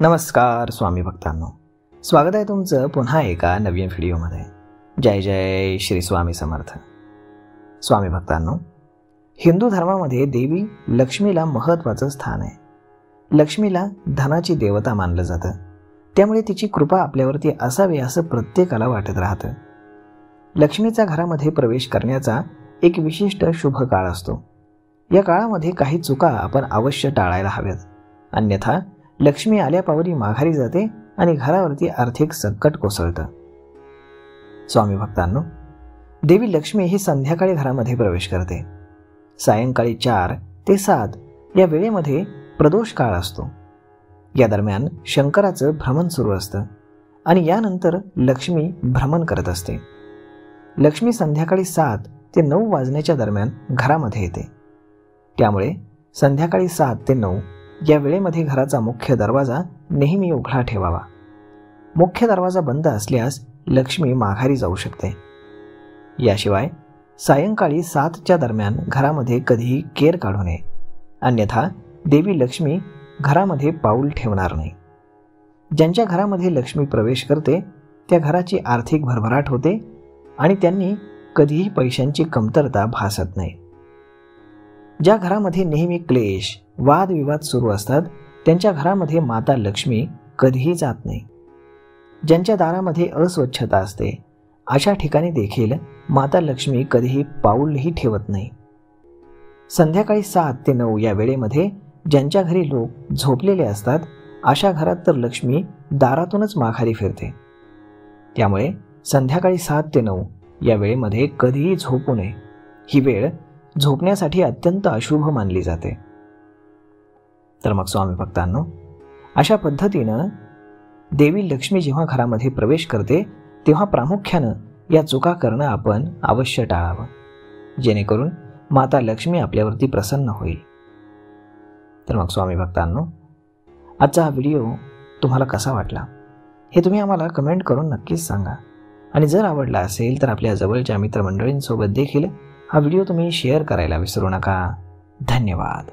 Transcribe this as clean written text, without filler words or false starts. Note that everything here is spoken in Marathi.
नमस्कार स्वामी भक्तांनो, स्वागत आहे तुमचं पुन्हा एका नवीन व्हिडिओमध्ये। जय जय श्री स्वामी समर्थ। स्वामी भक्तांनो, हिंदू धर्मामध्ये देवी लक्ष्मीला महत्त्वाचं स्थान आहे। लक्ष्मीला धनाची देवता मानलं जातं, त्यामुळे तिची कृपा आपल्यावरती असावी असं प्रत्येकाला वाटत राहतं। लक्ष्मीचा घरामध्ये प्रवेश करण्याचा एक विशिष्ट शुभ काळ असतो। या काळामध्ये काही चुका आपण अवश्य टाळायला हव्यात, अन्यथा लक्ष्मी आल्यापावली माघारी जाते आणि घरावरती आर्थिक संकट कोसळतं। स्वामी भक्तांनो, देवी लक्ष्मी ही संध्याकाळी घरामध्ये प्रवेश करते। सायंकाळी 4 ते 7 या वेळेमध्ये प्रदोष काळ असतो। या दरम्यान शंकराचं भ्रमण सुरू असतं आणि यानंतर लक्ष्मी भ्रमण करत असते। लक्ष्मी संध्याकाळी 7 ते 9 वाजण्याच्या दरम्यान घरामध्ये येते, त्यामुळे संध्याकाळी 7 ते 9 या वेळेमध्ये घराचा मुख्य दरवाजा नेहमी उघडा ठेवावा। मुख्य दरवाजा बंद असल्यास लक्ष्मी माघारी जाऊ शकते। याशिवाय सायंकाळी 7च्या दरम्यान घरामध्ये कधीही केर काढू नये, अन्यथा देवी लक्ष्मी घरामध्ये पाऊल ठेवणार नाही। ज्यांच्या घरामध्ये लक्ष्मी प्रवेश करते त्या घराची आर्थिक भरभराट होते आणि त्यांनी कधीही पैशांची कमतरता भासत नाही। ज्या घरामध्ये नेहमी क्लेश वादविवाद सुरू असतात त्यांच्या घरामध्ये माता लक्ष्मी कधीही जात नाही। ज्यांच्या दारामध्ये अस्वच्छता असते अशा ठिकाणी देखील माता लक्ष्मी कधीही पाऊलही ठेवत नाही। संध्याकाळी 7 ते 9 या वेळेमध्ये ज्यांच्या घरी लोक झोपलेले असतात अशा घरात तर लक्ष्मी दारातूनच माघारी फिरते, त्यामुळे संध्याकाळी 7 ते 9 या वेळेमध्ये कधीही झोपू नये। ही वेळ झोपण्यासाठी अत्यंत अशुभ मानली जाते। तर मग स्वामी भक्तांनो, अशा पद्धतीनं देवी लक्ष्मी जेव्हा घरामध्ये प्रवेश करते तेव्हा प्रामुख्यानं या चुका करणं आपण अवश्य टाळावं, जेणेकरून माता लक्ष्मी आपल्यावरती प्रसन्न होईल। तर मग स्वामी भक्तांनो, आजचा हा व्हिडिओ तुम्हाला कसा वाटला हे तुम्ही आम्हाला कमेंट करून नक्कीच सांगा, आणि जर आवडला असेल तर आपल्या जवळच्या मित्रमंडळींसोबत देखील हा व्हिडिओ तुम्ही शेअर करायला विसरू नका। धन्यवाद।